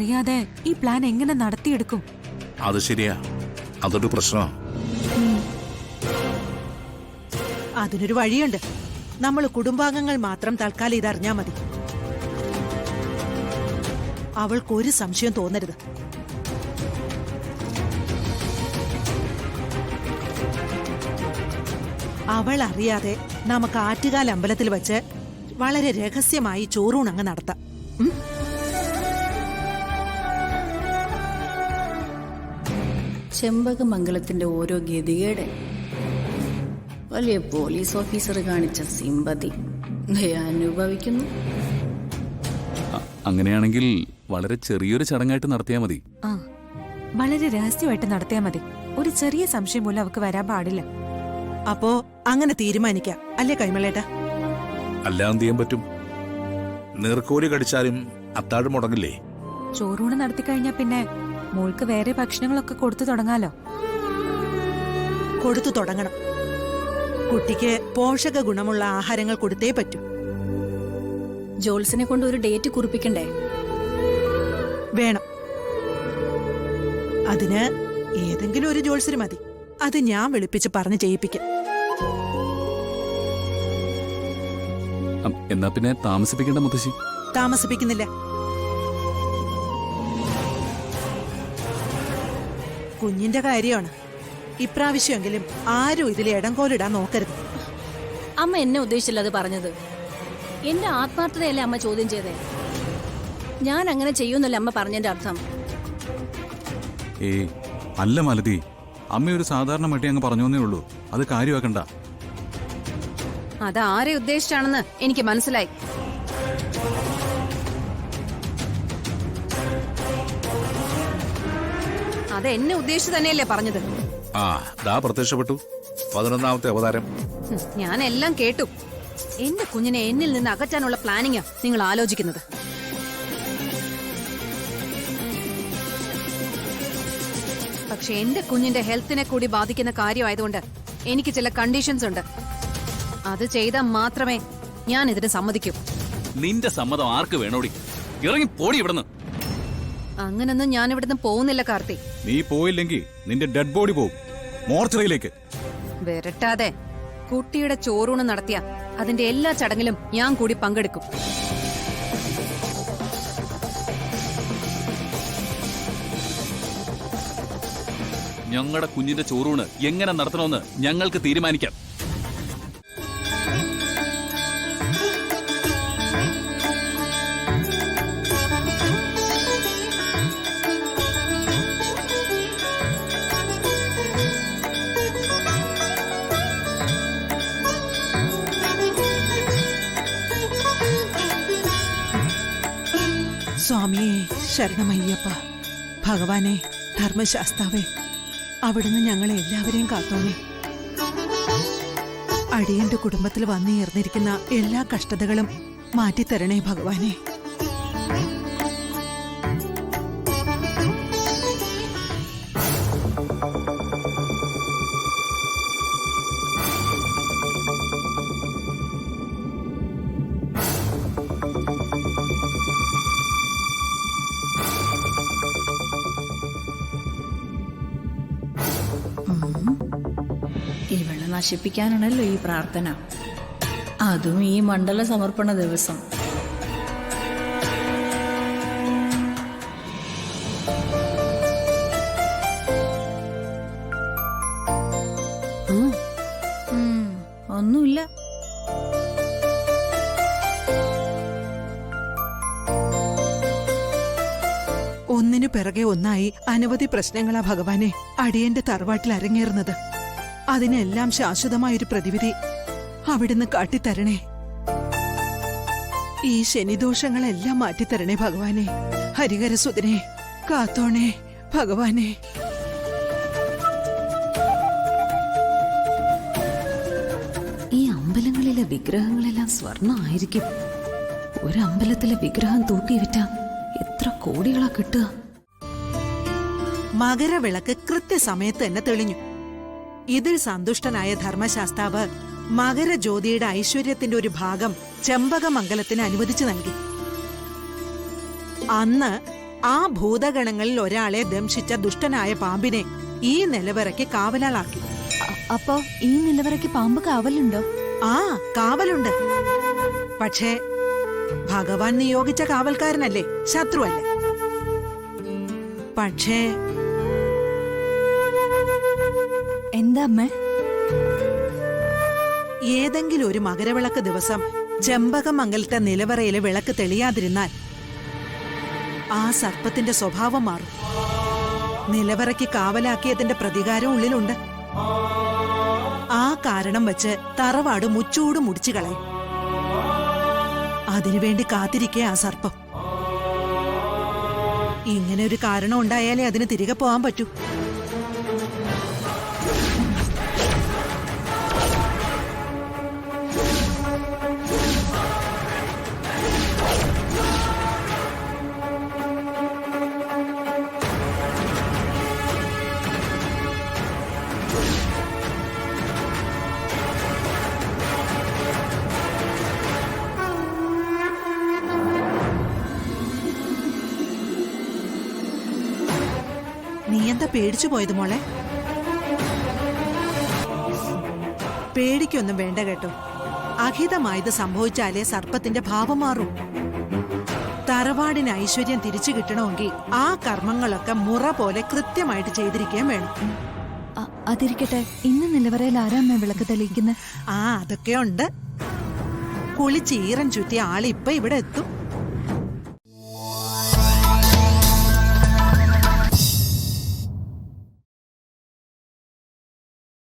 അറിയാതെ ഈ പ്ലാൻ എങ്ങനെ നടത്തിയെടുക്കും? അത് ശരിയാ, അതൊരു പ്രശ്നമാണ്. അതിനൊരു വഴിയുണ്ട്. നമ്മൾ കുടുംബാംഗങ്ങൾ മാത്രം തൽക്കാലം ഇതറിഞ്ഞാ മതി. അവൾക്കൊരു സംശയം തോന്നരുത്. അവൾ അറിയാതെ നമുക്ക് ആറ്റുകാൽ അമ്പലത്തിൽ വെച്ച് വളരെ രഹസ്യമായി ചോറൂണങ്ങ് നടത്താം. ചെമ്പകമംഗലത്തിന്റെ ഓരോ ഗതികേട് വലിയ പോലീസ് ഓഫീസർ കാണിച്ച സിമ്പതി അനുഭവിക്കുന്നു. അങ്ങനെയാണെങ്കിൽ വളരെ ചെറിയൊരു ചടങ്ങായിട്ട് നടത്തിയാൽ മതി. ആ, വളരെ രഹസ്യമായിട്ട് നടത്തിയാ മതി. ഒരു ചെറിയ സംശയം പോലും അവക്ക് വരാൻ പാടില്ല. അപ്പോ അങ്ങനെ തീരുമാനിക്കാം, അല്ലേ കൈമളേട്ടാ? അല്ലാതെ ചെയ്യാൻ പറ്റും. നീർക്കോലി കടിച്ചാലും അത്താഴം മുടങ്ങില്ലേ? ചോറൂണ് നടത്തി കഴിഞ്ഞാ പിന്നെ മോൾക്ക് വേറെ ഭക്ഷണങ്ങളൊക്കെ കൊടുത്തു തുടങ്ങാലോ. കൊടുത്തു തുടങ്ങണം. കുട്ടിക്ക് പോഷക ഗുണമുള്ള ആഹാരങ്ങൾ കൊടുത്തേ പറ്റൂ. ജോൾസിനെ കൊണ്ട് ഒരു ഡേറ്റ് കുറിപ്പിക്കണ്ടേ? വേണം. അതിന് ഏതെങ്കിലും ഒരു ജോത്സ്യര് മതി. അത് ഞാൻ വിളിപ്പിച്ച് പറഞ്ഞ് ചെയ്യിപ്പിക്കാം. എന്നാ പിന്നെ താമസിപ്പിക്കേണ്ട മുത്തശ്ശി. താമസിപ്പിക്കുന്നില്ല. കുഞ്ഞിന്റെ കാര്യമാണ്. ഇപ്രാവശ്യമെങ്കിലും ആരും ഇതിൽ ഇടംകോലിടാൻ നോക്കരുത്. അമ്മ എന്നെ ഉദ്ദേശിച്ചില്ല അത് പറഞ്ഞത്. എന്റെ ആത്മാർത്ഥതയല്ലേ അമ്മ ചോദ്യം ചെയ്തേ. ഞാൻ അങ്ങനെ ചെയ്യുന്നല്ലേ അമ്മ പറഞ്ഞതിന്റെ അർത്ഥം. അല്ല മാലതി, അമ്മ ഒരു സാധാരണ മട്ടി അങ്ങ് പറഞ്ഞേ ഉള്ളൂ. അത് കാര്യമാക്കണ്ട. അതാരെ ഉദ്ദേശിച്ചാണെന്ന് എനിക്ക് മനസ്സിലായി. അത് എന്നെ ഉദ്ദേശിച്ചു തന്നെയല്ലേ പറഞ്ഞത്. ആ, ദാ പ്രത്യക്ഷപ്പെട്ടു 11ാമത്തെ അവതാരം. ഞാൻ എല്ലാം കേട്ടു. എന്റെ കുഞ്ഞിനെ എന്നിൽ നിന്ന് അകറ്റാനുള്ള പ്ലാനിങ്ങാ നിങ്ങൾ ആലോചിക്കുന്നത്. പക്ഷെ എന്റെ കുഞ്ഞിന്റെ ഹെൽത്തിനെ കൂടി ബാധിക്കുന്ന കാര്യമായതുകൊണ്ട് എനിക്ക് ചില കണ്ടീഷൻസ് ഉണ്ട്. അത് ചെയ്താൽ മാത്രമേ ഞാൻ ഇതിന് സമ്മതിക്കൂ. നിന്റെ സമ്മതം ആർക്ക് വേണോടി? ഇറങ്ങി പോടി ഇവിടുന്ന്. അങ്ങനൊന്നും ഞാൻ ഇവിടുന്ന് പോകുന്നില്ല കാർത്തി. നീ പോയില്ലെങ്കിൽ നിന്റെ ഡെഡ് ബോഡി പോകും മോർച്ചറിയിലേക്ക്. വരട്ടാതെ കുട്ടിയുടെ ചോറൂണ് നടത്തിയ അതിന്റെ എല്ലാ ചടങ്ങിലും ഞാൻ കൂടി പങ്കെടുക്കും. ഞങ്ങളുടെ കുഞ്ഞിന്റെ ചോറൂണ് എങ്ങനെ നടത്തണമെന്ന് ഞങ്ങൾക്ക് തീരുമാനിക്കാം. സ്വാമിയെ ശരണമയ്യപ്പ. ഭഗവാനെ, ധർമ്മശാസ്താവേ, അവിടുന്ന് ഞങ്ങളെ എല്ലാവരെയും കാത്തോണേ. അടിയന്റെ കുടുംബത്തിൽ വന്നുയർന്നിരിക്കുന്ന എല്ലാ കഷ്ടതകളും മാറ്റിത്തരണേ ഭഗവാനെ. ഇവളെ നശിപ്പിക്കാനാണല്ലോ ഈ പ്രാർത്ഥന. അതും ഈ മണ്ഡല സമർപ്പണ ദിവസം. ഒന്നുമില്ല. ഒന്നിനു പിറകെ ഒന്നായി അനവധി പ്രശ്നങ്ങളാ ഭഗവാനെ അടിയന്റെ തറവാട്ടിൽ അരങ്ങേറുന്നത്. അതിനെല്ലാം ശാശ്വതമായൊരു പ്രതിവിധി അവിടുന്ന് കാട്ടിത്തരണേ. ഈ ശനിദോഷങ്ങളെല്ലാം മാറ്റിത്തരണേ ഭഗവാനെ. ഹരിഹരസുതനെ കാത്തോണേ ഭഗവാനെ. ഈ അമ്പലങ്ങളിലെ വിഗ്രഹങ്ങളെല്ലാം സ്വർണ്ണമായിരിക്കും. ഒരമ്പലത്തിലെ വിഗ്രഹം തൂക്കി വിറ്റാ എത്ര കോടികളാ കിട്ടുക. മകരവിളക്ക് കൃത്യസമയത്ത് തന്നെ തെളിഞ്ഞു. ഇതിൽ സന്തുഷ്ടനായ ധർമ്മശാസ്താവ് മകരജ്യോതിയുടെ ഐശ്വര്യത്തിന്റെ ഒരു ഭാഗം ചെമ്പകമംഗലത്തിന് അനുവദിച്ചു നൽകി. അന്ന് ആ ഭൂതഗണങ്ങളിൽ ഒരാളെ ദംശിച്ച ദുഷ്ടനായ പാമ്പിനെ ഈ നിലവറയ്ക്ക് കാവലാളാക്കി. അപ്പോ ഈ നിലവറയ്ക്ക് പാമ്പ് കാവലുണ്ടോ? ആ, കാവലുണ്ട്. പക്ഷേ ഭഗവാൻ നിയോഗിച്ച കാവൽക്കാരനല്ലേ, ശത്രുവല്ല. പക്ഷേ എന്താ അമ്മേ? ഏതെങ്കിലും ഒരു മകരവിളക്ക് ദിവസം ചെമ്പകമംഗലത്തെ നിലവറയിലെ വിളക്ക് തെളിയാതിരുന്നാൽ ആ സർപ്പത്തിന്റെ സ്വഭാവം മാറും. നിലവറയ്ക്ക് കാവലാക്കിയതിന്റെ പ്രതികാരം ഉള്ളിലുണ്ട്. ആ കാരണം വെച്ച് തറവാട് മുച്ചൂട് മുടിച്ചു കളയും. അതിനുവേണ്ടി കാത്തിരിക്കേ ആ സർപ്പം. ഇങ്ങനെ ഒരു കാരണം ഉണ്ടായാലേ അതിന് തിരികെ പോകാൻ പറ്റൂ. നീ എന്താ പേടിച്ചു പോയത് മോളെ? പേടിക്കൊന്നും വേണ്ട കേട്ടോ. അഹിതമായത് സംഭവിച്ചാലേ സർപ്പത്തിന്റെ ഭാവം മാറും. തറവാടിന് ഐശ്വര്യം തിരിച്ചു കിട്ടണമെങ്കിൽ ആ കർമ്മങ്ങളൊക്കെ മുറ പോലെ കൃത്യമായിട്ട് ചെയ്തിരിക്കാൻ വേണം. അതിരിക്കട്ടെ, ഇന്ന് നിലവറയിൽ ആരാ അമ്മ വിളക്ക് തെളിയിക്കുന്നത്? ആ, അതൊക്കെ ഉണ്ട്. കുളിച്ച് ഈറൻ ചുറ്റിയ ആളിപ്പൊ ഇവിടെ എത്തും.